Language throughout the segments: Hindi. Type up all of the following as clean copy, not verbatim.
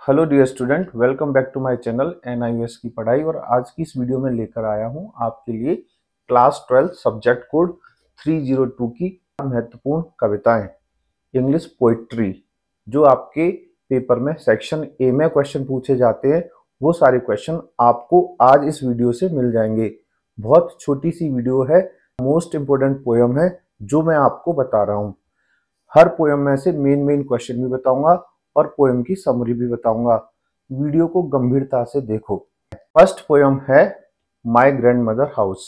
Hello dear student, welcome back to my channel NIOS की पढ़ाई। और आज की इस वीडियो में लेकर आया हूं आपके लिए क्लास 12 सब्जेक्ट कोड 302 की महत्वपूर्ण कविताएं, इंग्लिश पोइट्री, जो आपके पेपर में सेक्शन ए में क्वेश्चन पूछे जाते हैं। वो सारे क्वेश्चन आपको आज इस वीडियो से मिल जाएंगे। बहुत छोटी सी वीडियो है, मोस्ट इंपोर्टेंट पोयम है जो मैं आपको बता रहा हूँ। हर पोयम में से मेन क्वेश्चन भी बताऊंगा और पोयम की समरी भी बताऊंगा। वीडियो को गंभीरता से देखो। फर्स्ट पोयम है my grandmother house.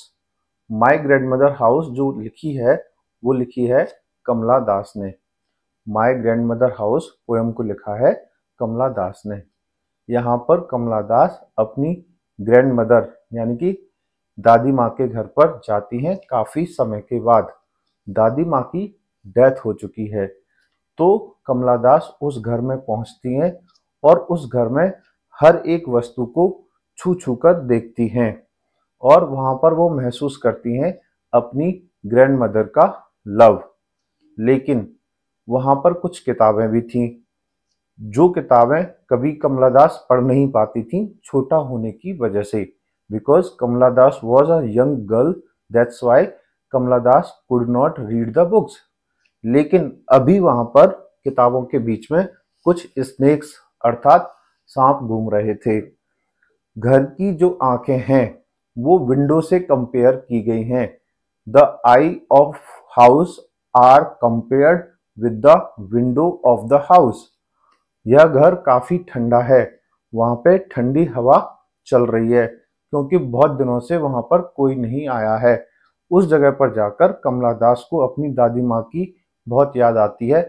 My grandmother house जो लिखी है वो लिखी है कमला दास ने। माय ग्रैंडमदर हाउस पोयम को लिखा है कमला दास ने। यहाँ पर कमला दास अपनी ग्रैंडमदर यानी कि दादी माँ के घर पर जाती हैं काफी समय के बाद। दादी माँ की डेथ हो चुकी है, तो कमला दास उस घर में पहुंचती हैं और उस घर में हर एक वस्तु को छू छू कर देखती हैं और वहां पर वो महसूस करती हैं अपनी ग्रैंडमदर का लव। लेकिन वहां पर कुछ किताबें भी थीं जो किताबें कभी कमला दास पढ़ नहीं पाती थीं छोटा होने की वजह से। Because Kamala Das was a young girl, that's why Kamala Das could not read the books. लेकिन अभी वहां पर किताबों के बीच में कुछ स्नेक्स अर्थात सांप घूम रहे थे। घर की जो आंखें हैं वो विंडो से कंपेयर की गई हैं। The eye of house are compared with the window of the house. यह घर काफी ठंडा है, वहां पे ठंडी हवा चल रही है क्योंकि बहुत दिनों से वहां पर कोई नहीं आया है। उस जगह पर जाकर कमला दास को अपनी दादी माँ की बहुत याद आती है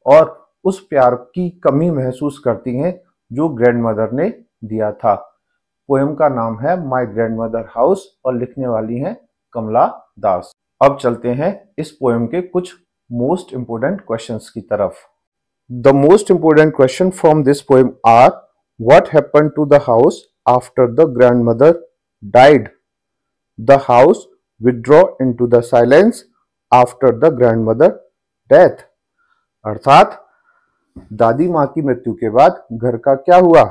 और उस प्यार की कमी महसूस करती हैं जो ग्रैंडमदर ने दिया था। पोयम का नाम है माय ग्रैंडमदर हाउस और लिखने वाली हैं कमला दास। अब चलते हैं इस पोयम के कुछ मोस्ट इंपोर्टेंट क्वेश्चंस की तरफ। The most important question from this poem are what happened to the house after the grandmother died. The house withdraw into the silence after the grandmother death। अर्थात दादी माँ की मृत्यु के बाद घर का क्या हुआ।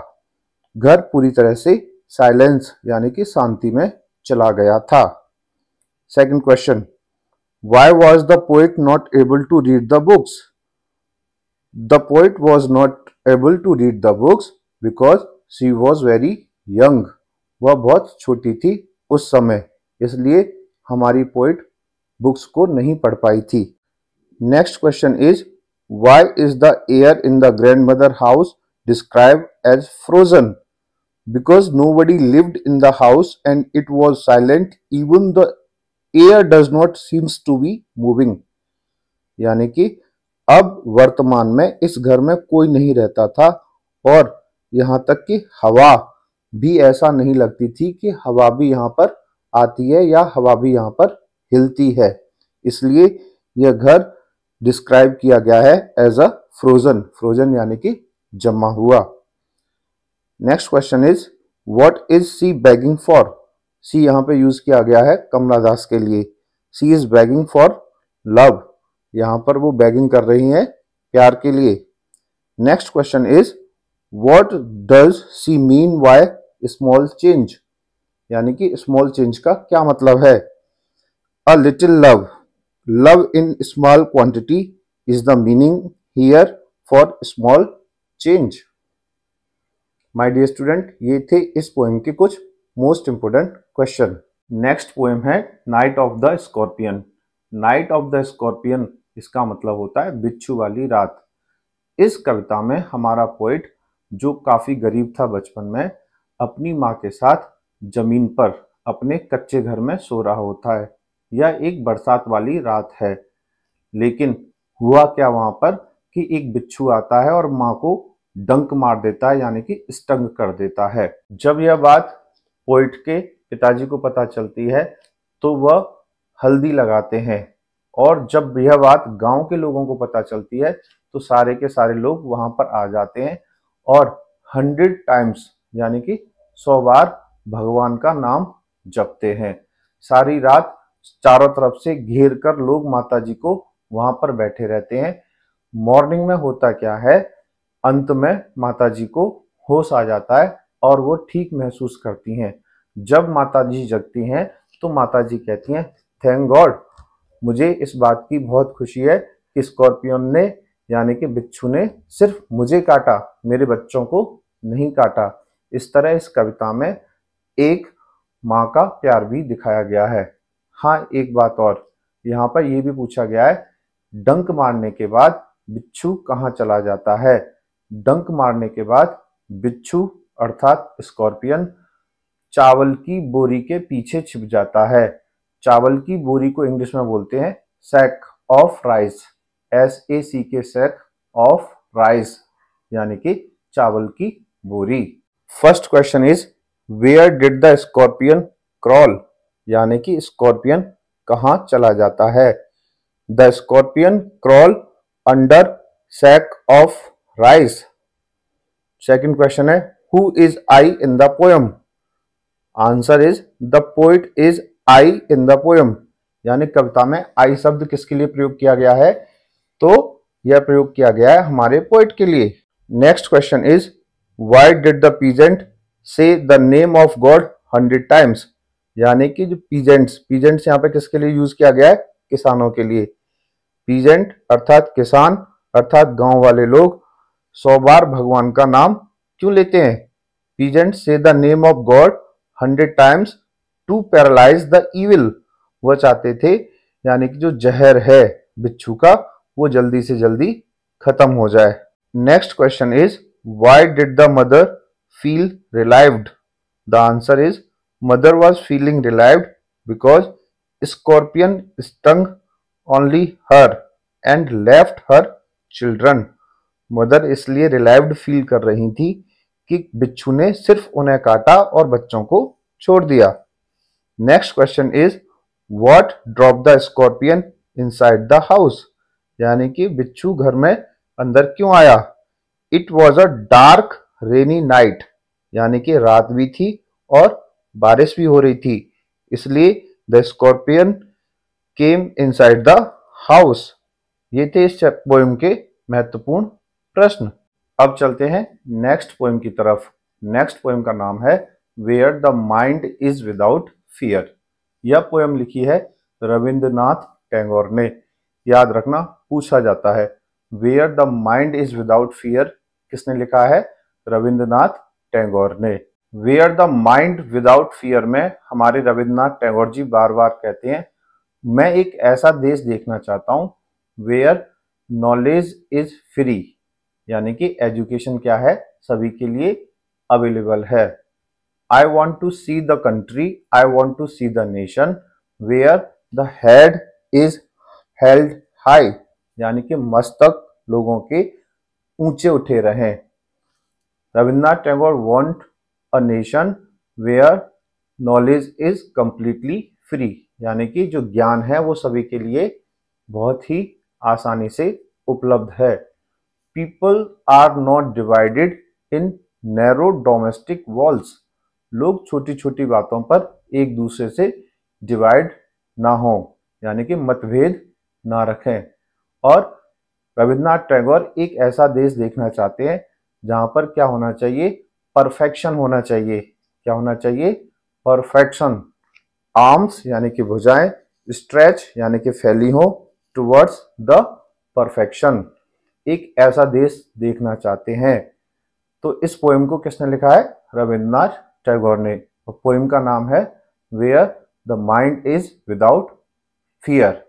घर पूरी तरह से साइलेंस यानी कि शांति में चला गया था। Second question, why was the poet not able to read the books? The poet was not able to read the books because she was very young। वह बहुत छोटी थी उस समय, इसलिए हमारी पोइट बुक्स को नहीं पढ़ पाई थी। Next question is why is the air in the grandmother house described as frozen? Because nobody lived in the house and it was silent, even the air does not seems to be moving. यानी कि अब वर्तमान में इस घर में कोई नहीं रहता था और यहाँ तक कि हवा भी ऐसा नहीं लगती थी कि हवा भी यहाँ पर आती है या हवा भी यहाँ पर हिलती है। इसलिए यह घर डिस्क्राइब किया गया है एज अ फ्रोजन। फ्रोजन यानी कि जमा हुआ। Next question is what is sea begging for? Sea यहाँ पे यूज किया गया है कमला दास के लिए। सी इज बेगिंग फॉर लव। यहाँ पर वो बेगिंग कर रही हैं प्यार के लिए। Next question is what does sea mean by small change? यानी कि स्मॉल चेंज का क्या मतलब है। A little love, love in small quantity is the meaning here for small change. My dear student, ये थे इस पोएम के कुछ most important question. Next poem है night of the scorpion. Night of the scorpion इसका मतलब होता है बिच्छू वाली रात। इस कविता में हमारा पोएट जो काफी गरीब था बचपन में, अपनी माँ के साथ जमीन पर अपने कच्चे घर में सो रहा होता है। यह एक बरसात वाली रात है। लेकिन हुआ क्या वहां पर कि एक बिच्छू आता है और माँ को डंक मार देता है, यानी कि स्टंग कर देता है। जब यह बात पोइट के पिताजी को पता चलती है तो वह हल्दी लगाते हैं और जब यह बात गांव के लोगों को पता चलती है तो सारे के सारे लोग वहां पर आ जाते हैं और 100 टाइम्स यानी कि 100 बार भगवान का नाम जपते हैं। सारी रात चारों तरफ से घेर कर लोग माता जी को वहां पर बैठे रहते हैं। मॉर्निंग में होता क्या है, अंत में माता जी को होश आ जाता है और वो ठीक महसूस करती हैं। जब माताजी जगती हैं तो माताजी कहती हैं, थैंक गॉड, मुझे इस बात की बहुत खुशी है कि स्कॉर्पियन ने यानी कि बिच्छू ने सिर्फ मुझे काटा, मेरे बच्चों को नहीं काटा। इस तरह इस कविता में एक माँ का प्यार भी दिखाया गया है। हाँ, एक बात और, यहाँ पर यह भी पूछा गया है, डंक मारने के बाद बिच्छू कहाँ चला जाता है? डंक मारने के बाद बिच्छू अर्थात स्कॉर्पियन चावल की बोरी के पीछे छिप जाता है। चावल की बोरी को इंग्लिश में बोलते हैं sack of rice, SACK, sack of rice, यानी कि चावल की बोरी। First question is, where did the scorpion crawl, यानी कि स्कॉर्पियन कहाँ चला जाता है? The scorpion crawl under sack of rice. Second question है, who is I in the poem? Answer is the poet is I in the poem, यानी कविता में आई शब्द किसके लिए प्रयोग किया गया है? तो यह प्रयोग किया गया है हमारे पोइट के लिए। Next question is, why did the peasant से the name of God 100 times, यानी कि जो पीजेंट्स यहाँ पे किसके लिए यूज किया गया है? किसानों के लिए। पीजेंट अर्थात किसान अर्थात गांव वाले लोग 100 बार भगवान का नाम क्यों लेते हैं? पीजेंट से the name of God 100 times to paralyse the evil, वह चाहते थे यानी कि जो जहर है बिच्छू का वो जल्दी से जल्दी खत्म हो जाए। Next question is, why did the mother feel relieved? The answer is, mother was feeling relieved because scorpion stung only her and left her children. Mother इसलिए रिलाइव्ड फील कर रही थी कि बिच्छू ने सिर्फ उन्हें काटा और बच्चों को छोड़ दिया। Next question is, what drop the scorpion inside the house, यानी कि बिच्छू घर में अंदर क्यों आया? It was a dark rainy night, यानी कि रात भी थी और बारिश भी हो रही थी, इसलिए the scorpion came inside the house. ये थे इस पोएम के महत्वपूर्ण प्रश्न। अब चलते हैं नेक्स्ट पोएम की तरफ। नेक्स्ट पोएम का नाम है where the mind is without fear. यह पोएम लिखी है रविंद्रनाथ टैगोर ने। याद रखना, पूछा जाता है where the mind is without fear किसने लिखा है? रविंद्रनाथ टैगोर ने। Where the mind without fear में हमारे रविंद्रनाथ टैगोर जी बार बार कहते हैं, मैं एक ऐसा देश देखना चाहता हूं वेयर नॉलेज इज फ्री, यानी कि एजुकेशन क्या है? सभी के लिए अवेलेबल है। I want to see the country, I want to see the nation where the head is held high, यानी कि मस्तक लोगों के ऊंचे उठे रहें। Rabindranath Tagore want a nation where knowledge is completely free, यानी कि जो ज्ञान है वो सभी के लिए बहुत ही आसानी से उपलब्ध है। People are not divided in narrow domestic walls, लोग छोटी छोटी बातों पर एक दूसरे से डिवाइड ना हो, यानी कि मतभेद ना रखें। और रविंद्रनाथ टैगोर एक ऐसा देश देखना चाहते हैं जहां पर क्या होना चाहिए? परफेक्शन होना चाहिए। क्या होना चाहिए? परफेक्शन। आर्म्स यानी कि भुजाएं, स्ट्रेच यानी कि फैली हो टुवर्ड्स द परफेक्शन, एक ऐसा देश देखना चाहते हैं। तो इस पोएम को किसने लिखा है? रविंद्रनाथ टैगोर ने। और पोएम का नाम है where the mind is without fear,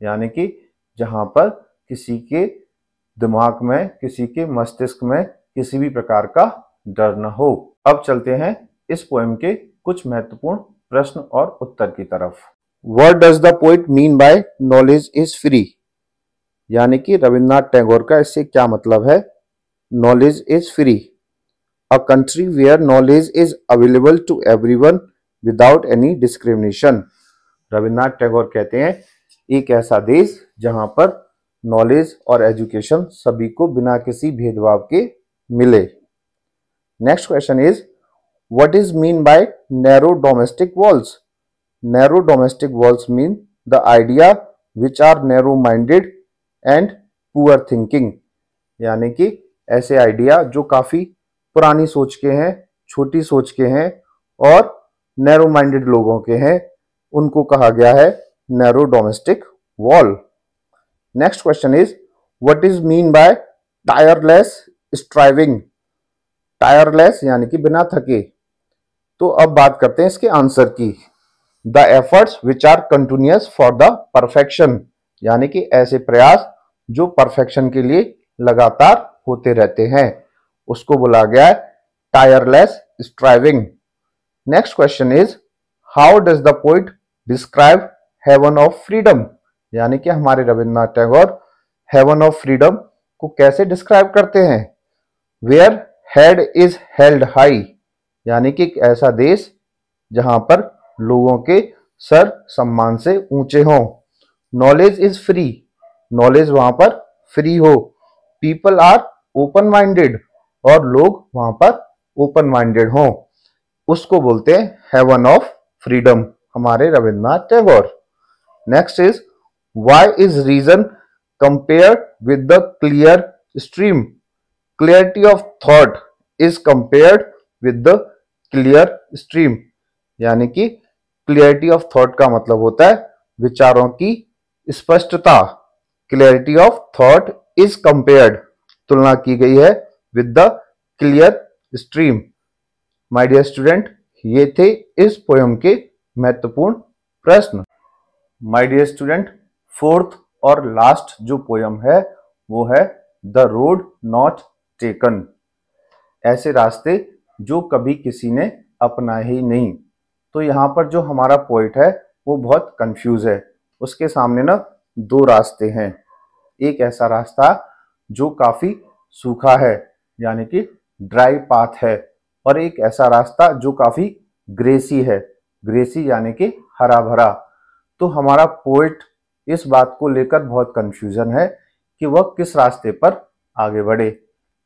यानी कि जहां पर किसी के दिमाग में, किसी के मस्तिष्क में किसी भी प्रकार का डर न हो। अब चलते हैं इस पोएम के कुछ महत्वपूर्ण प्रश्न और उत्तर की तरफ। What does the poet mean by knowledge is free, यानी कि रविंद्रनाथ टैगोर का इससे क्या मतलब है? Knowledge is free. A country where knowledge is available to everyone without any discrimination. Rabindranath Tagore कहते हैं एक ऐसा देश जहां पर नॉलेज और एजुकेशन सभी को बिना किसी भेदभाव के मिले। Next question is, what is mean by narrow domestic walls? Narrow domestic walls mean the idea which are narrow minded and poor thinking, यानी कि ऐसे आइडिया जो काफी पुरानी सोच के हैं, छोटी सोच के हैं और नैरो माइंडेड लोगों के हैं, उनको कहा गया है narrow domestic wall. Next question is what is mean bye tireless striving. Tireless यानी कि बिना थके। तो अब बात करते हैं इसके आंसर की। The efforts which are continuous for the perfection, यानी कि ऐसे प्रयास जो परफेक्शन के लिए लगातार होते रहते हैं, उसको बोला गया है tireless striving. Next question is how does the poet describe heaven of freedom, यानी कि हमारे Rabindranath Tagore heaven of freedom को कैसे डिस्क्राइब करते हैं। Where head is held high, यानी कि एक ऐसा देश जहां पर लोगों के सर सम्मान से ऊंचे हों। नॉलेज इज फ्री, नॉलेज वहां पर फ्री हो। पीपल आर ओपन माइंडेड, और लोग वहां पर ओपन माइंडेड हों, उसको बोलते हैं हेवन ऑफ फ्रीडम, हमारे Rabindranath Tagore. Next is why is reason compared with the clear stream. Clarity of thought is compared with the clear stream, यानी कि क्लियरिटी ऑफ थॉट का मतलब होता है विचारों की स्पष्टता। Clarity of thought is compared, तुलना की गई है with the clear stream. My dear student, ये थे इस पोयम के महत्वपूर्ण प्रश्न। माय डियर स्टूडेंट, फोर्थ और लास्ट जो पोयम है वो है द रोड नॉट टेकन। ऐसे रास्ते जो कभी किसी ने अपनाए ही नहीं। तो यहाँ पर जो हमारा पोइट है वो बहुत कंफ्यूज है। उसके सामने ना दो रास्ते हैं। एक ऐसा रास्ता जो काफी सूखा है, यानी कि ड्राई पाथ है, और एक ऐसा रास्ता जो काफी ग्रेसी है, ग्रेसी यानी कि हरा भरा। तो हमारा पोइट इस बात को लेकर बहुत कंफ्यूजन है कि वह किस रास्ते पर आगे बढ़े।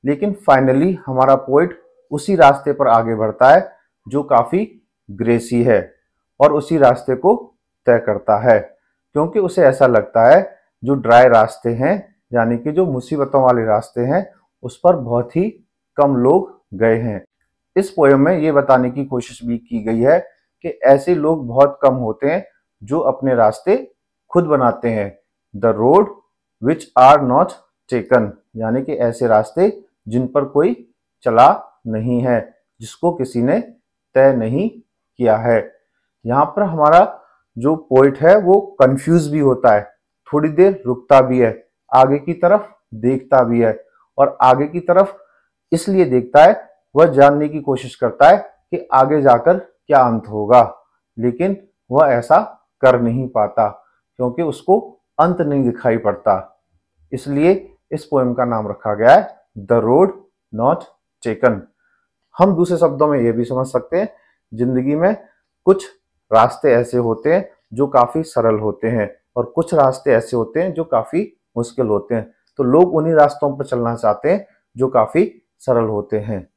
लेकिन फाइनली हमारा पोइट उसी रास्ते पर आगे बढ़ता है जो काफी ग्रेसी है, और उसी रास्ते को तय करता है, क्योंकि उसे ऐसा लगता है जो ड्राई रास्ते हैं, यानी कि जो मुसीबतों वाले रास्ते हैं, उस पर बहुत ही कम लोग गए हैं। इस पोयम में ये बताने की कोशिश भी की गई है कि ऐसे लोग बहुत कम होते हैं जो अपने रास्ते खुद बनाते हैं। The road which are not taken, यानी कि ऐसे रास्ते जिन पर कोई चला नहीं है, जिसको किसी ने तय नहीं किया है। यहाँ पर हमारा जो पोइट है वो कंफ्यूज भी होता है, थोड़ी देर रुकता भी है, आगे की तरफ देखता भी है, और आगे की तरफ इसलिए देखता है, वह जानने की कोशिश करता है कि आगे जाकर क्या अंत होगा, लेकिन वह ऐसा कर नहीं पाता क्योंकि उसको अंत नहीं दिखाई पड़ता। इसलिए इस पोएम का नाम रखा गया है द रोड नॉट टेकन। हम दूसरे शब्दों में यह भी समझ सकते हैं, जिंदगी में कुछ रास्ते ऐसे होते हैं जो काफी सरल होते हैं, और कुछ रास्ते ऐसे होते हैं जो काफी मुश्किल होते हैं। तो लोग उन्हीं रास्तों पर चलना चाहते हैं जो काफी सरल होते हैं।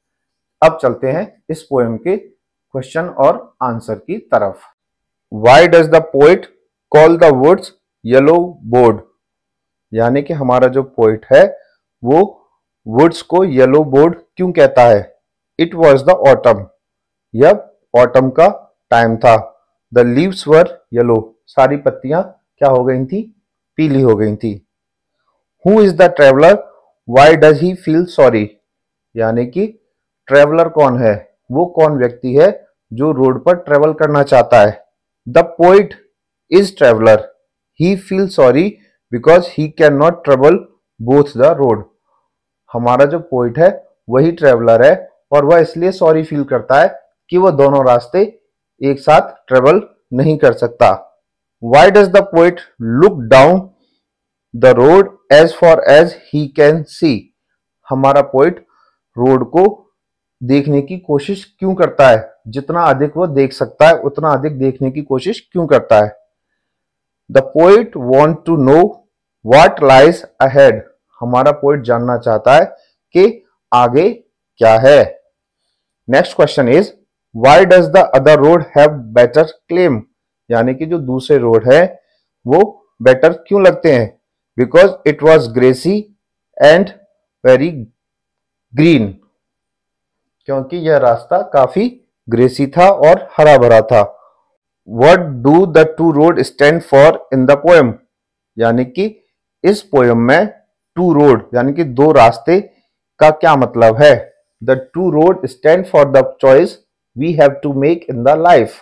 अब चलते हैं इस पोएम के क्वेश्चन और आंसर की तरफ। Why does the poet call the woods yellow board? यानी कि हमारा जो पोइट है वो वुड्स को येलो बोर्ड क्यों कहता है। इट वॉज द ऑटम, यह ऑटम का टाइम था। द लीव्स वर येलो, सारी पत्तियां क्या हो गई थी, पीली हो गई थी। Who is the traveller, why does he feel sorry, यानी कि ट्रेवलर कौन है, वो कौन व्यक्ति है जो रोड पर ट्रेवल करना चाहता है। The poet is traveller, he feel sorry because he can not travel both the road. हमारा जो पोइट है वही ट्रेवलर है, और वह इसलिए सॉरी फील करता है कि वह दोनों रास्ते एक साथ ट्रेवल नहीं कर सकता। Why does the poet look down the road as far as he can see, हमारा पोइट रोड को देखने की कोशिश क्यों करता है, जितना अधिक वह देख सकता है उतना अधिक देखने की कोशिश क्यों करता है। The poet want to know what lies ahead, हमारा पोइट जानना चाहता है कि आगे क्या है। Next question is why does the other road have better claim, यानी कि जो दूसरे रोड है वो बेटर क्यों लगते हैं। Because it was grassy and very green, क्योंकि यह रास्ता काफी ग्रेसी था और हरा भरा था। What do the two road stand for in the poem? यानी कि इस पोयम में टू रोड यानी कि दो रास्ते का क्या मतलब है? The two road stand for the choice we have to make in the life.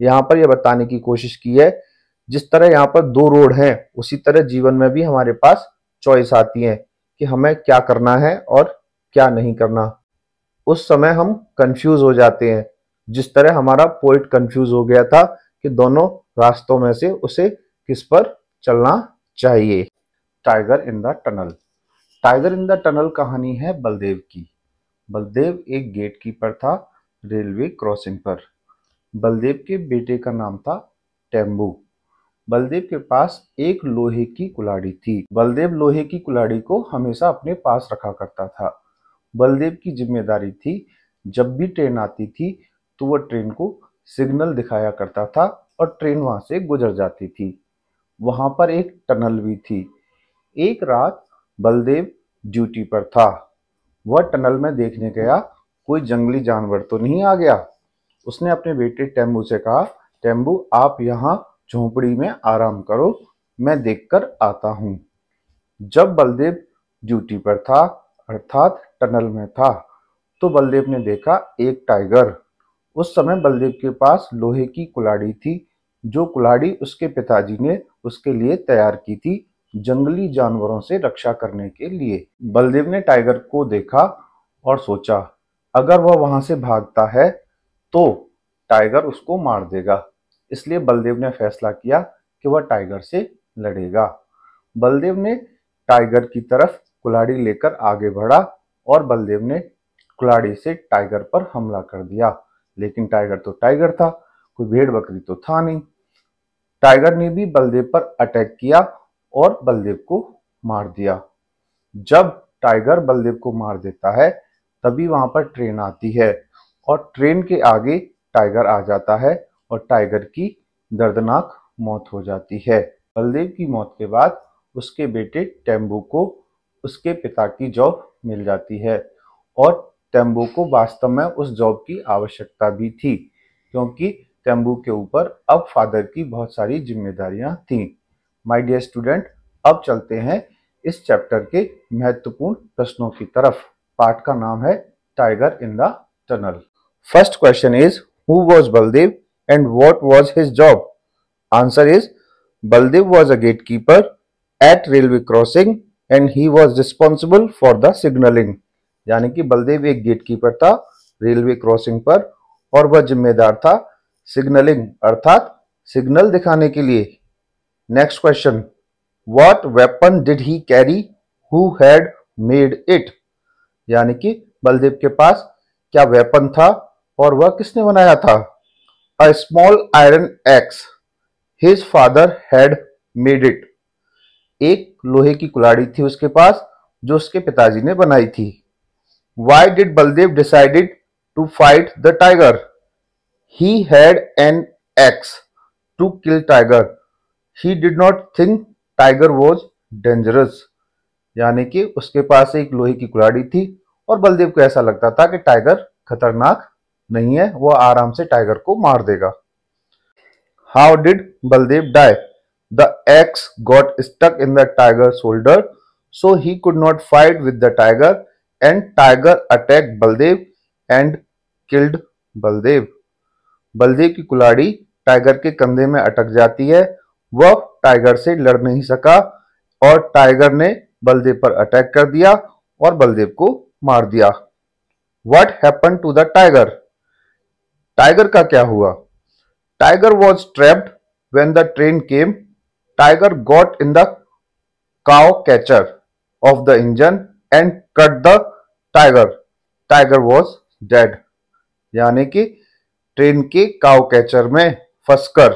यहाँ पर यह बताने की कोशिश की है, जिस तरह यहाँ पर दो रोड हैं, उसी तरह जीवन में भी हमारे पास चॉइस आती है कि हमें क्या करना है और क्या नहीं करना। उस समय हम कंफ्यूज हो जाते हैं, जिस तरह हमारा पोइट कंफ्यूज हो गया था कि दोनों रास्तों में से उसे किस पर चलना चाहिए। Tiger in the tunnel. Tiger in the tunnel कहानी है बलदेव की। बलदेव एक गेट कीपर था रेलवे क्रॉसिंग पर। बलदेव के बेटे का नाम था टेम्बू। बलदेव के पास एक लोहे की कुल्हाड़ी थी। बलदेव लोहे की कुल्हाड़ी को हमेशा अपने पास रखा करता था। बलदेव की जिम्मेदारी थी, जब भी ट्रेन आती थी तो वह ट्रेन को सिग्नल दिखाया करता था और ट्रेन वहां से गुजर जाती थी। वहां पर एक टनल भी थी। एक रात बलदेव ड्यूटी पर था। वह टनल में देखने गया कोई जंगली जानवर तो नहीं आ गया। उसने अपने बेटे टेम्बू से कहा, टेम्बू आप यहाँ झोंपड़ी में आराम करो, मैं देखकर आता हूँ। जब बलदेव ड्यूटी पर था अर्थात टनल में था, तो बलदेव ने देखा एक टाइगर। उस समय बलदेव के पास लोहे की कुल्हाड़ी थी, जो कुल्हाड़ी उसके पिताजी ने उसके लिए तैयार की थी जंगली जानवरों से रक्षा करने के लिए। बलदेव ने टाइगर को देखा और सोचा, अगर वह वहां से भागता है तो टाइगर उसको मार देगा। इसलिए बलदेव ने फैसला किया कि वह टाइगर से लड़ेगा। बलदेव ने टाइगर की तरफ कुल्हाड़ी लेकर आगे बढ़ा और बलदेव ने कुल्हाड़ी से टाइगर पर हमला कर दिया। लेकिन टाइगर तो टाइगर था, कोई भेड़ बकरी तो था नहीं। टाइगर ने भी बलदेव पर अटैक किया और बलदेव को मार दिया। जब टाइगर बलदेव को मार देता है, तभी वहां पर ट्रेन आती है और ट्रेन के आगे टाइगर आ जाता है और टाइगर की दर्दनाक मौत हो जाती है। बलदेव की मौत के बाद उसके बेटे टेम्बू को उसके पिता की जॉब मिल जाती है और टेम्बू को वास्तव में उस जॉब की आवश्यकता भी थी, क्योंकि टेम्बू के ऊपर अब फादर की बहुत सारी जिम्मेदारियां थीं। माय डियर स्टूडेंट, अब चलते हैं इस चैप्टर के महत्वपूर्ण प्रश्नों की तरफ। पाठ का नाम है tiger in the tunnel. First question is, who was Baldev and what was his job? Answer is, Baldev was a gatekeeper eight railway crossing and he was responsible for the signalling. यानी कि बलदेव एक गेटकीपर था रेलवे क्रॉसिंग पर और वह जिम्मेदार था सिग्नलिंग अर्थात सिग्नल दिखाने के लिए। Next question, what weapon did he carry, who had made it? यानी कि बलदेव के पास क्या वेपन था और वह किसने बनाया था? A small iron x, his father had made it. एक लोहे की कुल्हाड़ी थी उसके पास जो उसके पिताजी ने बनाई थी। Why did Baldev decided to fight the tiger? He had an axe to kill tiger. He did not think tiger was dangerous. यानी कि उसके पास एक लोहे की कुल्हाड़ी थी और बलदेव को ऐसा लगता था कि टाइगर खतरनाक नहीं है, वह आराम से टाइगर को मार देगा। How did Baldev die? The axe got stuck in the tiger's shoulder, so he could not fight with the tiger, and tiger attacked Baldev and killed Baldev. Baldev की कुल्हाड़ी टाइगर के कंधे में अटक जाती है, वह टाइगर से लड़ नहीं सका और टाइगर ने बलदेव पर अटैक कर दिया और बलदेव को मार दिया। What happened to the tiger? Tiger का क्या हुआ? Tiger was trapped when the train came. Tiger got in the cow catcher of the engine and cut the tiger. Tiger was dead. यानी कि ट्रेन के काउ कैचर में फंसकर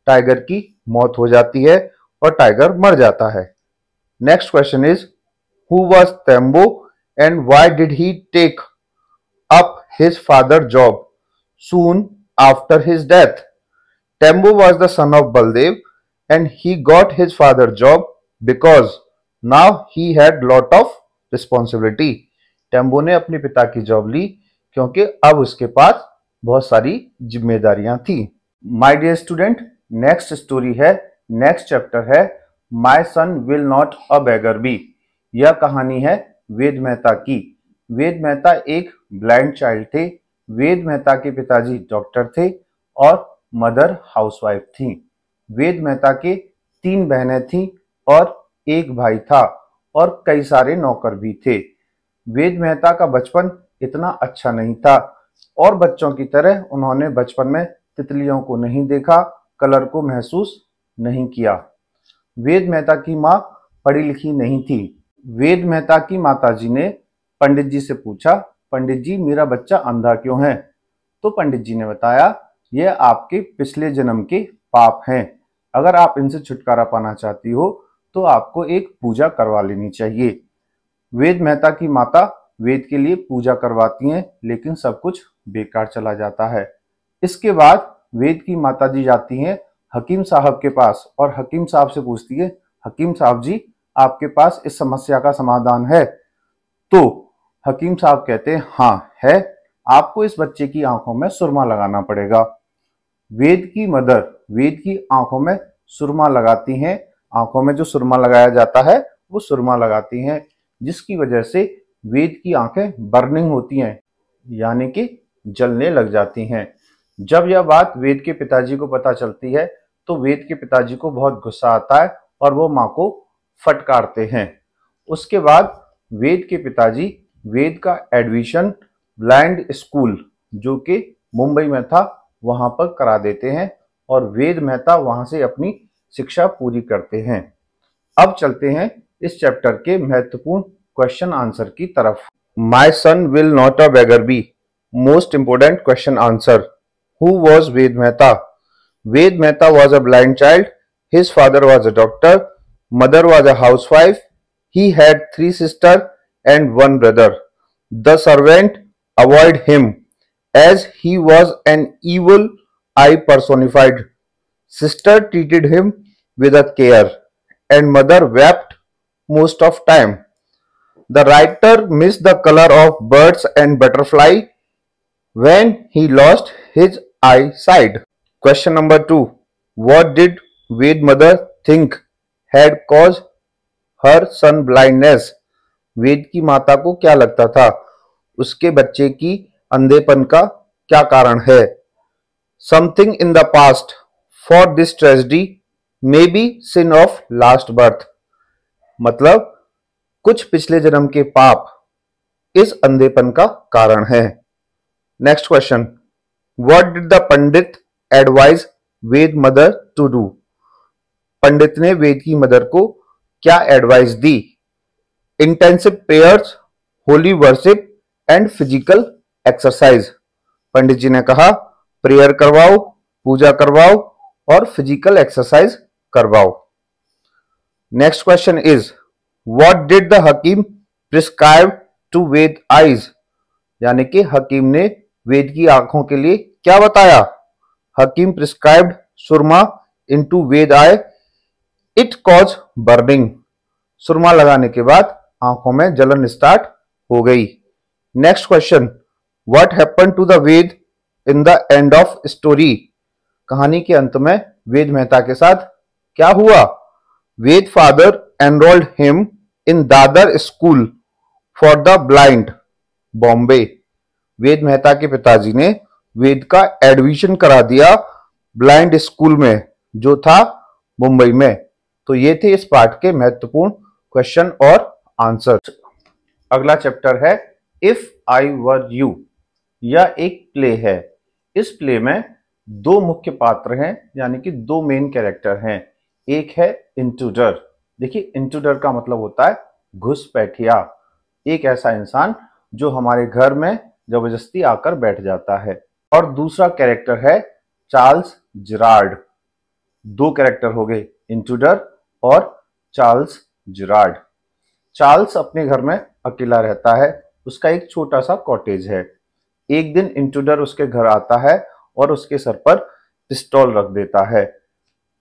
टाइगर की मौत हो जाती है और टाइगर मर जाता है। Next question is, who was Tembu and why did he take up his father job soon after his death? Tembu was the son of Baldev and he got his father job because now he had lot of responsibility. टेम्बो ने अपने पिता की जॉब ली क्योंकि अब उसके पास बहुत सारी जिम्मेदारियां थी। My dear student, next story है, नेक्स्ट चैप्टर है my son will not a beggar be. यह कहानी है वेद मेहता की। वेद मेहता एक ब्लाइंड चाइल्ड थे। वेद मेहता के पिताजी डॉक्टर थे और मदर हाउसवाइफ थी। वेद मेहता के 3 बहनें थीं और एक भाई था और कई सारे नौकर भी थे। वेद मेहता का बचपन इतना अच्छा नहीं था और बच्चों की तरह उन्होंने बचपन में तितलियों को नहीं देखा, कलर को महसूस नहीं किया। वेद मेहता की माँ पढ़ी लिखी नहीं थी। वेद मेहता की माताजी ने पंडित जी से पूछा, पंडित जी मेरा बच्चा अंधा क्यों है? तो पंडित जी ने बताया, यह आपके पिछले जन्म के पाप हैं। अगर आप इनसे छुटकारा पाना चाहती हो तो आपको एक पूजा करवा लेनी चाहिए। वेद मेहता की माता वेद के लिए पूजा करवाती हैं, लेकिन सब कुछ बेकार चला जाता है। इसके बाद वेद की माताजी जाती हैं हकीम साहब के पास और हकीम साहब से पूछती है, हकीम साहब जी आपके पास इस समस्या का समाधान है? तो हकीम साहब कहते हैं हाँ है, आपको इस बच्चे की आंखों में सुरमा लगाना पड़ेगा। वेद की मदर वेद की आंखों में सुरमा लगाती हैं। आंखों में जो सुरमा लगाया जाता है वो सुरमा लगाती हैं, जिसकी वजह से वेद की आंखें बर्निंग होती हैं, यानी कि जलने लग जाती हैं। जब यह बात वेद के पिताजी को पता चलती है तो वेद के पिताजी को बहुत गुस्सा आता है और वो माँ को फटकारते हैं। उसके बाद वेद के पिताजी वेद का एडमिशन ब्लाइंड स्कूल जो कि मुंबई में था वहां पर करा देते हैं और वेद मेहता वहां से अपनी शिक्षा पूरी करते हैं। अब चलते हैं इस चैप्टर के महत्वपूर्ण क्वेश्चन आंसर की तरफ। My son will not a beggar be. Most important question answer. Who was Ved Mehta? Ved Mehta was a blind child. His father was a doctor. Mother was a housewife. He had 3 sisters and 1 brother. The servant avoided him as he was an evil eye personified. Sister treated him with a care and mother wept most of time. The writer missed the color of birds and butterfly when he lost his eyesight. Question number 2. What did Ved mother think had caused her son blindness? वेद की माता को क्या लगता था उसके बच्चे की अंधेपन का क्या कारण है? Something in the past for this tragedy may be sin of last birth. मतलब कुछ पिछले जन्म के पाप इस अंधेपन का कारण है। Next question. What did the pandit advise Ved mother to do? पंडित ने वेद की मदर को क्या एडवाइस दी? Intensive prayers, holy worship and physical exercise. पंडित जी ने कहा प्रेयर करवाओ, पूजा करवाओ और फिजिकल एक्सरसाइज करवाओ। Next question is what did the hakim prescribe to Ved eyes? यानी कि हकीम ने वेद की आंखों के लिए क्या बताया? Hakim prescribed surma into Ved eye, it cause burning. सुरमा लगाने के बाद आंखों में जलन स्टार्ट हो गई। Next question. What happened to the Ved in the end of story? कहानी के अंत में वेद मेहता के साथ क्या हुआ? Ved father enrolled him in Dadar school for the blind, Bombay. Ved Mehta के पिताजी ने वेद का एडमिशन करा दिया ब्लाइंड स्कूल में जो था मुंबई में। तो ये थे इस पार्ट के महत्वपूर्ण क्वेश्चन और आंसर। अगला चैप्टर है इफ आई वर यू। यह एक प्ले है। इस प्ले में 2 मुख्य पात्र हैं, यानी कि 2 मेन कैरेक्टर हैं। एक है इंट्रूडर। देखिए इंट्रूडर का मतलब होता है घुसपैठिया, एक ऐसा इंसान जो हमारे घर में जबरदस्ती आकर बैठ जाता है। और दूसरा कैरेक्टर है चार्ल्स जिरार्ड। 2 कैरेक्टर हो गए, इंट्रूडर और चार्ल्स जिरार्ड। चार्ल्स अपने घर में अकेला रहता है, उसका एक छोटा सा कॉटेज है। एक दिन इंट्रूडर उसके घर आता है और उसके सर पर पिस्तौल रख देता है।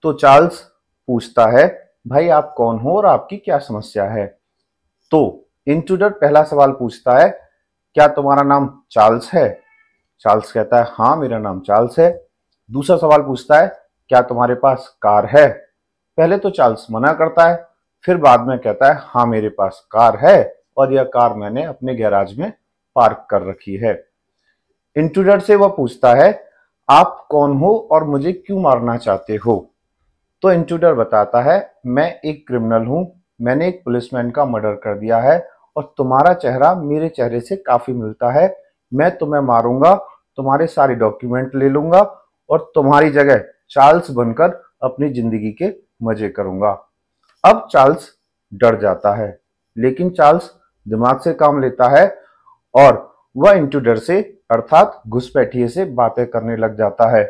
तो चार्ल्स पूछता है भाई आप कौन हो और आपकी क्या समस्या है? तो इंट्रूडर पहला सवाल पूछता है क्या तुम्हारा नाम चार्ल्स है? चार्ल्स कहता है हाँ मेरा नाम चार्ल्स है। दूसरा सवाल पूछता है क्या तुम्हारे पास कार है? पहले तो चार्ल्स मना करता है, फिर बाद में कहता है हाँ मेरे पास कार है और यह कार मैंने अपने गैराज में पार्क कर रखी है। इंट्रूडर से वह पूछता है आप कौन हो और मुझे क्यों मारना चाहते हो? तो इंट्रूडर बताता है मैं एक क्रिमिनल हूं, मैंने एक पुलिसमैन का मर्डर कर दिया है और तुम्हारा चेहरा मेरे चेहरे से काफी मिलता है। मैं तुम्हें मारूंगा, तुम्हारे सारे डॉक्यूमेंट ले लूंगा और तुम्हारी जगह चार्ल्स बनकर अपनी जिंदगी के मजे करूंगा। अब चार्ल्स डर जाता है, लेकिन चार्ल्स दिमाग से काम लेता है और वह इंट्रूडर से अर्थात घुसपैठिए से बातें करने लग जाता है।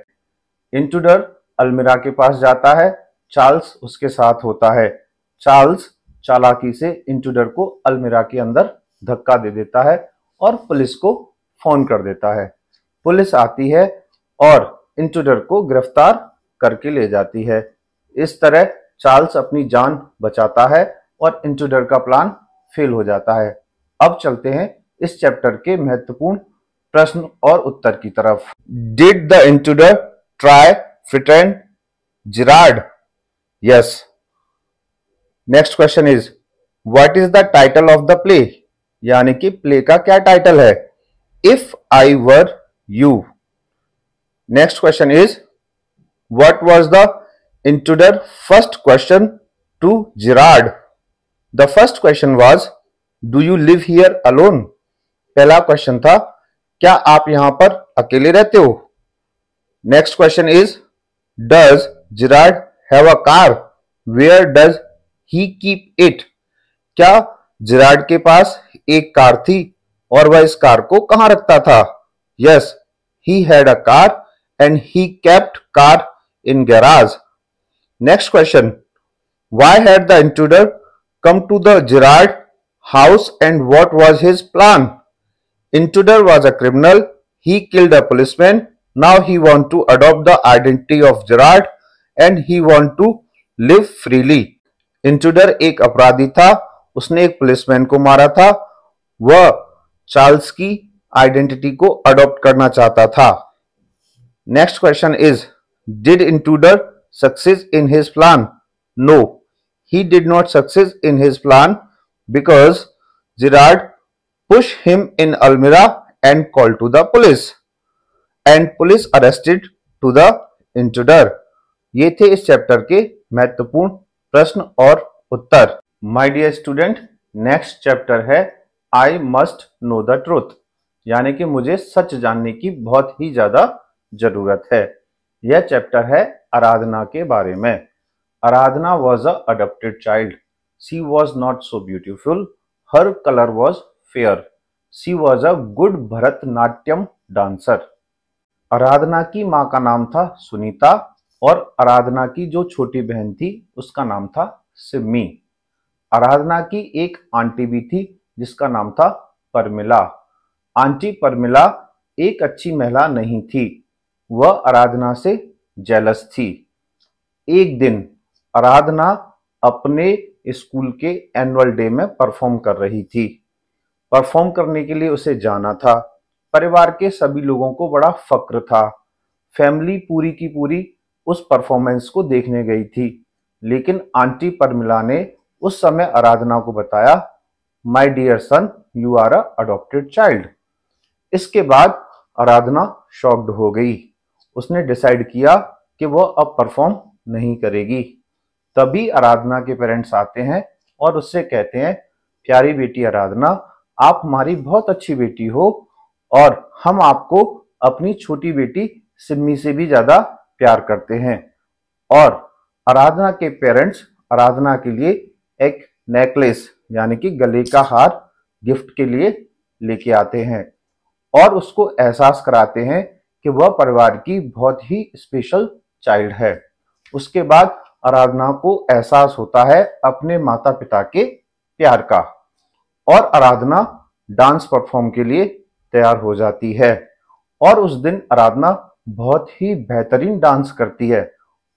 इंट्रूडर अलमीरा के पास जाता है, चार्ल्स उसके साथ होता है। चार्ल्स चालाकी से इंट्रूडर को अलमीरा के अंदर धक्का दे देता है और पुलिस को फोन कर देता है। पुलिस आती है और इंट्रूडर को गिरफ्तार करके ले जाती है। इस तरह चार्ल्स अपनी जान बचाता है और इंट्रूडर का प्लान फेल हो जाता है। अब चलते हैं इस चैप्टर के महत्वपूर्ण प्रश्न और उत्तर की तरफ। Did the intruder try frighten Girard? Yes. Next question is what is the title of the play? यानी कि प्ले का क्या टाइटल है? If I were you. Next question is what was the intruder first question to Girard? The first question was do you live here alone? पहला क्वेश्चन था क्या आप यहां पर अकेले रहते हो? Next question is does Girard have a car? Where does he keep it? क्या जिरार्ड के पास एक कार थी और वह इस कार को कहां रखता था? Yes, he had a car and he kept car in garage. Next question why had the intruder come to the Girard house and what was his plan? Intruder was a criminal. He killed a policeman. Now he want to adopt the identity of Girard and he want to live freely. Intruder एक अपराधी था, उसने एक पुलिसमैन को मारा था, वह चार्ल्स की आइडेंटिटी को अडॉप्ट करना चाहता था। Next question is did intruder success in his plan? No, he did not succeed in his plan because Girard pushed him in Almira and called to the police and police arrested to the intruder। ये थे इस चैप्टर के महत्वपूर्ण प्रश्न और उत्तर। My dear student, next chapter है I must know the truth, यानी कि मुझे सच जानने की बहुत ही ज्यादा जरूरत है। यह चैप्टर है आराधना के बारे में। Aradhana was a adopted child. She was not so beautiful. Her color was fair. She was a good Bharatnatyam dancer. आराधना की माँ का नाम था सुनीता और आराधना की जो छोटी बहन थी उसका नाम था सिम्मी। आराधना की एक आंटी भी थी जिसका नाम था परमिला। आंटी परमिला एक अच्छी महिला नहीं थी, वह आराधना से जेलस थी। एक दिन आराधना अपने स्कूल के एनुअल डे में परफॉर्म कर रही थी। परफॉर्म करने के लिए उसे जाना था। परिवार के सभी लोगों को बड़ा फक्र था। फैमिली पूरी की पूरी उस परफॉर्मेंस को देखने गई थी, लेकिन आंटी परमिला ने उस समय आराधना को बताया my dear son you are a adopted child. इसके बाद आराधना शॉक्ड हो गई। उसने डिसाइड किया कि वह अब परफॉर्म नहीं करेगी। तभी आराधना के पेरेंट्स आते हैं और उससे कहते हैं प्यारी बेटी आराधना, आप हमारी बहुत अच्छी बेटी हो और हम आपको अपनी छोटी बेटी सिम्मी से भी ज्यादा प्यार करते हैं। और आराधना के पेरेंट्स आराधना के लिए एक नेकलेस यानी कि गले का हार गिफ्ट के लिए लेके आते हैं और उसको एहसास कराते हैं कि वह परिवार की बहुत ही स्पेशल चाइल्ड है। उसके बाद आराधना को एहसास होता है अपने माता पिता के प्यार का और आराधना डांस परफॉर्म के लिए तैयार हो जाती है। और उस दिन आराधना बहुत ही बेहतरीन डांस करती है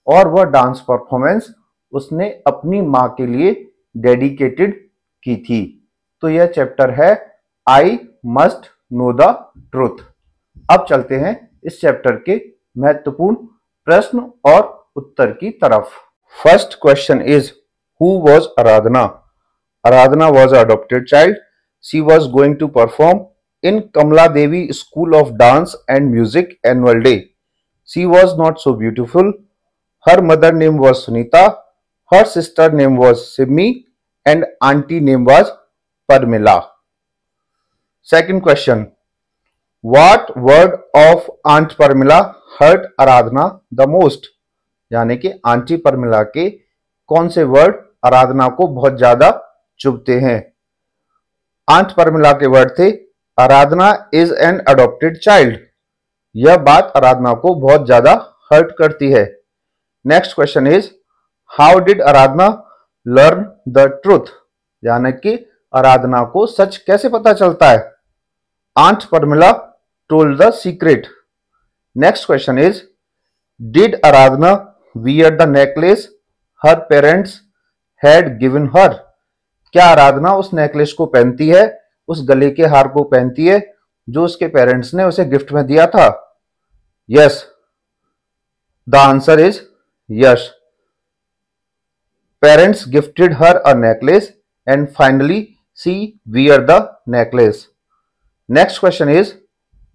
और वह डांस परफॉर्मेंस उसने अपनी माँ के लिए डेडिकेटेड की थी। तो यह चैप्टर है I must know the truth. अब चलते हैं इस चैप्टर के महत्वपूर्ण प्रश्न और उत्तर की तरफ। First question is, who was Aradhana? Aradhana was adopted child. She was going to perform in Kamla Devi School of Dance and Music annual day. She was not so beautiful. Her mother name was Sunita. Her sister name was Simmi and auntie name was Parmila. Second question. What word of Aunt Parmila hurt Aradhana the most? यानी कि आंटी परमिला के कौन से वर्ड आराधना को बहुत ज्यादा चुभते हैं? आंट परमिला के वर्ड थे, Aradhana is an adopted child. यह बात आराधना को बहुत ज्यादा हर्ट करती है। Next question is, how did Aradhana learn the truth? यानी कि आराधना को सच कैसे पता चलता है? Aunt Parmila told the secret. Next question is, did Aradhana wear the necklace her parents had given her? क्या आराधना उस नेकलेस को पहनती है, उस गले के हार को पहनती है जो उसके पेरेंट्स ने उसे गिफ्ट में दिया था? Yes, the answer is yes. Parents gifted her a necklace and finally she wear the necklace. Next question is,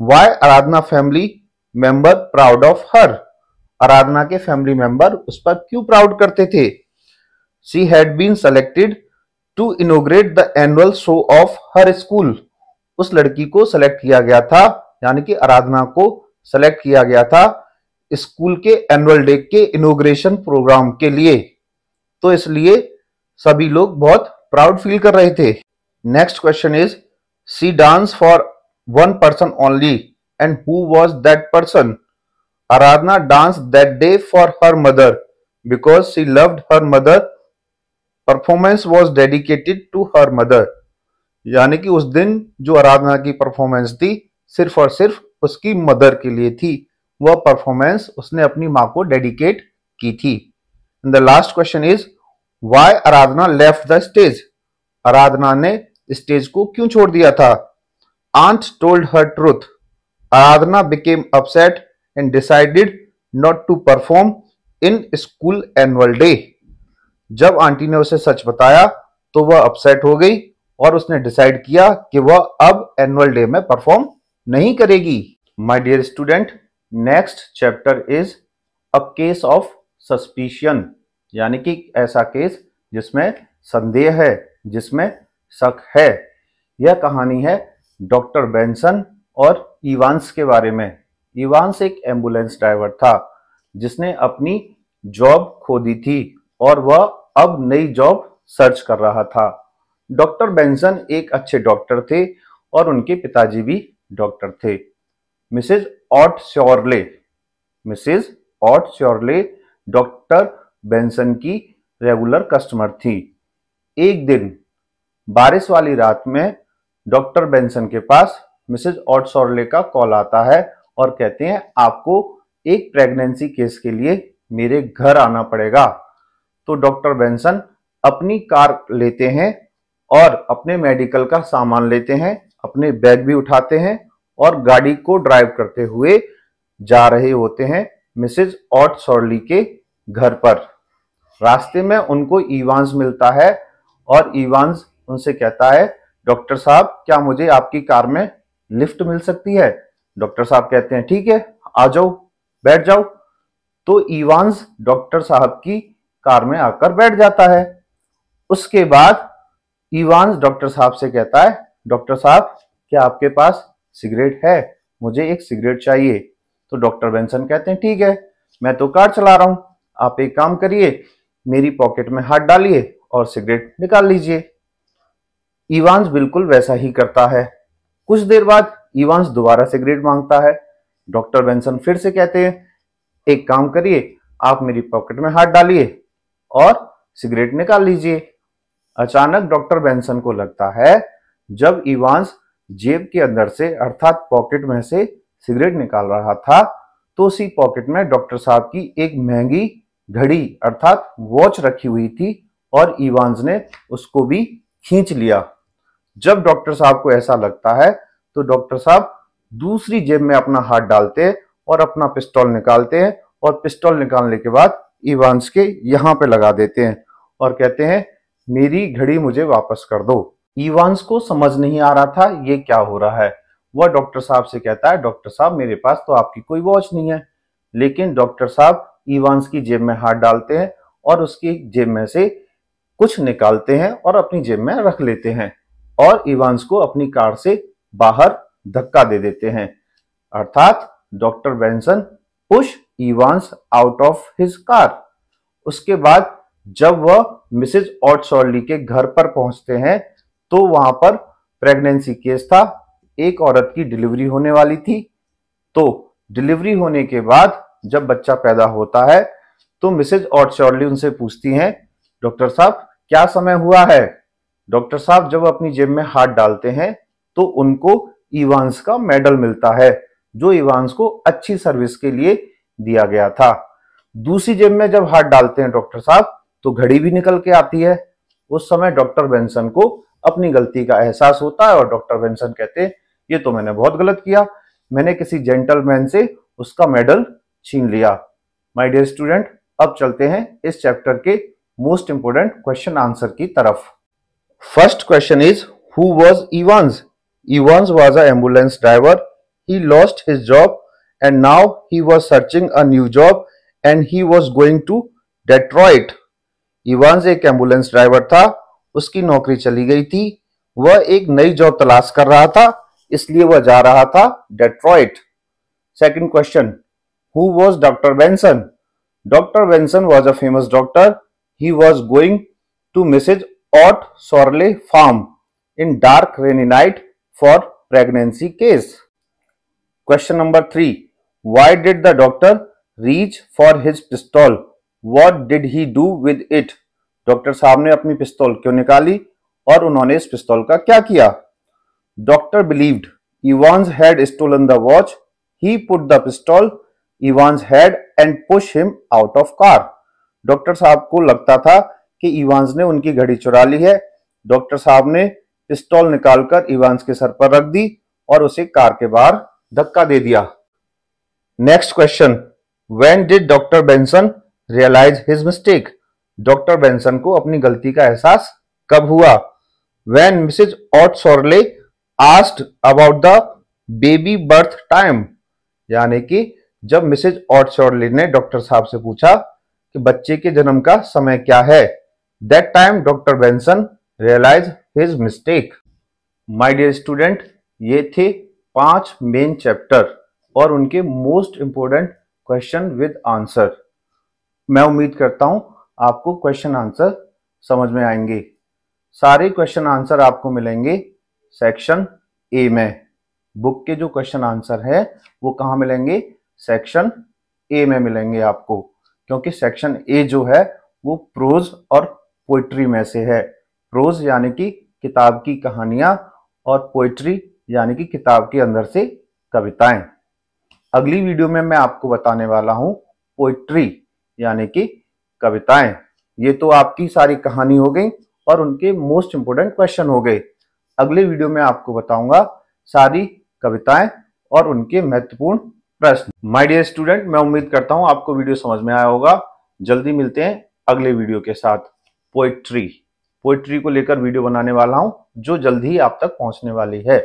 why Aradhana family member proud of her? Aradhana के फैमिली मेंबर उस पर क्यों प्राउड करते थे? She had been selected to inaugurate the annual show of her school. उस लड़की को सेलेक्ट किया गया था, यानी कि आराधना को सेलेक्ट किया गया था स्कूल के एनुअल डे के इनोग्रेशन प्रोग्राम के लिए, तो इसलिए सभी लोग बहुत प्राउड फील कर रहे थे। Next question is, she dance for one person only and who was that person? Aradhana dance that day for her mother because she loved her mother. Performance was dedicated to her mother. यानी कि उस दिन जो आराधना की परफॉर्मेंस थी सिर्फ और सिर्फ उसकी मदर के लिए थी। वह परफॉर्मेंस उसने अपनी मां को डेडिकेट की थी। The last question is, why Aradhana left the stage? Aradhana ने स्टेज को क्यों छोड़ दिया था? Aunt told her truth. Aradhana became upset and decided not to perform in school annual day. जब आंटी ने उसे सच बताया तो वह अपसेट हो गई और उसने डिसाइड किया कि वह अब एनुअल डे में परफॉर्म नहीं करेगी। My dear student, next chapter is a case of suspicion, यानी कि ऐसा केस जिसमें संदेह है, जिसमें शक है। यह कहानी है डॉक्टर बेंसन और इवांस के बारे में। इवांस एक एम्बुलेंस ड्राइवर था जिसने अपनी जॉब खो दी थी और वह अब नई जॉब सर्च कर रहा था। डॉक्टर बेंसन एक अच्छे डॉक्टर थे और उनके पिताजी भी डॉक्टर थे। मिसेज ऑट श्योरले डॉक्टर बेंसन की रेगुलर कस्टमर थी। एक दिन बारिश वाली रात में डॉक्टर बेंसन के पास मिसेज ऑट श्योरले का कॉल आता है और कहते हैं, आपको एक प्रेगनेंसी केस के लिए मेरे घर आना पड़ेगा। तो डॉक्टर बेंसन अपनी कार लेते हैं और अपने मेडिकल का सामान लेते हैं, अपने बैग भी उठाते हैं और गाड़ी को ड्राइव करते हुए जा रहे होते हैं मिसेज ऑट श्योरले के घर पर। रास्ते में उनको इवांस मिलता है और इवांस उनसे कहता है, डॉक्टर साहब क्या मुझे आपकी कार में लिफ्ट मिल सकती है? डॉक्टर साहब कहते हैं, ठीक है, आ जाओ, बैठ जाओ। तो इवांस डॉक्टर साहब की कार में आकर बैठ जाता है। उसके बाद इवांस डॉक्टर साहब से कहता है, डॉक्टर साहब क्या आपके पास सिगरेट है? मुझे एक सिगरेट चाहिए। तो डॉक्टर बेंसन कहते हैं, ठीक है, मैं तो कार चला रहा हूं, आप एक काम करिए, मेरी पॉकेट में हाथ डालिए और सिगरेट निकाल लीजिए। इवांस बिल्कुल वैसा ही करता है। कुछ देर बाद इवांस दोबारा सिगरेट मांगता है। डॉक्टर बेंसन फिर से कहते हैं, एक काम करिए, आप मेरी पॉकेट में हाथ डालिए और सिगरेट निकाल लीजिए। अचानक डॉक्टर बेंसन को लगता है जब इवांस जेब के अंदर से अर्थात पॉकेट में से सिगरेट निकाल रहा था तो उसी पॉकेट में डॉक्टर साहब की एक महंगी घड़ी अर्थात वॉच रखी हुई थी और इवांस ने उसको भी खींच लिया। जब डॉक्टर साहब को ऐसा लगता है तो डॉक्टर साहब दूसरी जेब में अपना हाथ डालते हैं और अपना पिस्तौल निकालते हैं और पिस्तौल निकालने के बाद इवांस के यहाँ पे लगा देते हैं और कहते हैं मेरी घड़ी मुझे वापस कर दो। इवांस को समझ नहीं आ रहा था ये क्या हो रहा है। वह डॉक्टर साहब से कहता है डॉक्टर साहब मेरे पास तो आपकी कोई वॉच नहीं है। लेकिन डॉक्टर साहब इवांस की जेब में हाथ डालते हैं और उसकी जेब में से कुछ निकालते हैं और अपनी जेब में रख लेते हैं और इवांस को अपनी कार से बाहर धक्का दे देते हैं। अर्थात doctor Benson push Evans out of his car. उसके बाद जब वह मिसेज ऑटसॉर्ली के घर पर पहुंचते हैं तो वहां पर प्रेगनेंसी केस था। एक औरत की डिलीवरी होने वाली थी। तो डिलीवरी होने के बाद जब बच्चा पैदा होता है तो मिसेज ऑटसॉर्ली उनसे पूछती हैं डॉक्टर साहब क्या समय हुआ है। डॉक्टर साहब जब अपनी जेब में हाथ डालते हैं तो उनको इवांस का मेडल मिलता है जो इवांस को अच्छी सर्विस के लिए दिया गया था। दूसरी जेब में जब हाथ डालते हैं डॉक्टर साहब तो घड़ी भी निकल के आती है। उस समय डॉक्टर बेंसन को अपनी गलती का एहसास होता है और डॉक्टर बेंसन कहते हैं ये तो मैंने बहुत गलत किया, मैंने किसी जेंटलमैन से उसका मेडल छीन लिया। माय डियर स्टूडेंट, अब चलते हैं इस चैप्टर के मोस्ट इंपोर्टेंट क्वेश्चन आंसर की तरफ। First question is who was Evans? Evans was a ambulance driver. He lost his job and now he was searching a new job and he was going to Detroit. Evans एक एम्बुलेंस ड्राइवर था, उसकी नौकरी चली गई थी, वह एक नई जॉब तलाश कर रहा था, इसलिए वह जा रहा था Detroit. Second question, who was doctor Benson? Doctor Benson was a famous doctor. He was going to Mrs Autsorley farm in dark rainy night for pregnancy case. Question number 3. Why did the doctor reach for his pistol? What did he do with it? Doctor साहब ने अपनी पिस्तौल क्यों निकाली और उन्होंने इस पिस्तौल का क्या किया? Doctor believed Evans had stolen the watch. He put the pistol Evans had and pushed him out of car. Doctor साहब को लगता था कि इवांस ने उनकी घड़ी चुरा ली है। डॉक्टर साहब ने पिस्तौल निकालकर इवांस के सर पर रख दी और उसे कार के बाहर धक्का दे दिया। Next question, when did doctor Benson realise his mistake? Doctor Benson को अपनी गलती का एहसास कब हुआ? When Mrs Autsorley asked about the baby birth time, यानी कि जब मिसेज ऑटसॉर्ले ने डॉक्टर साहब से पूछा कि बच्चे के जन्म का समय क्या है। That time doctor Benson realise his mistake. My dear student, ये थे 5 मेन चैप्टर और उनके most important question with answer. मैं उम्मीद करता हूं आपको क्वेश्चन आंसर समझ में आएंगे। सारे क्वेश्चन आंसर आपको मिलेंगे सेक्शन ए में। बुक के जो क्वेश्चन आंसर है वो कहाँ मिलेंगे? सेक्शन ए में मिलेंगे आपको, क्योंकि सेक्शन ए जो है वो प्रोज और पोइट्री में से है। प्रोज यानी कि किताब की कहानियां और पोइट्री यानी कि किताब के अंदर से कविताएं। अगली वीडियो में मैं आपको बताने वाला हूं पोइट्री यानी कि कविताएं। ये तो आपकी सारी कहानी हो गई और उनके मोस्ट इंपोर्टेंट क्वेश्चन हो गए। अगले वीडियो में आपको बताऊंगा सारी कविताएं और उनके महत्वपूर्ण प्रश्न। माय डियर स्टूडेंट, मैं उम्मीद करता हूं आपको वीडियो समझ में आया होगा। जल्दी मिलते हैं अगले वीडियो के साथ। पोइट्री को लेकर वीडियो बनाने वाला हूं जो जल्द ही आप तक पहुंचने वाली है।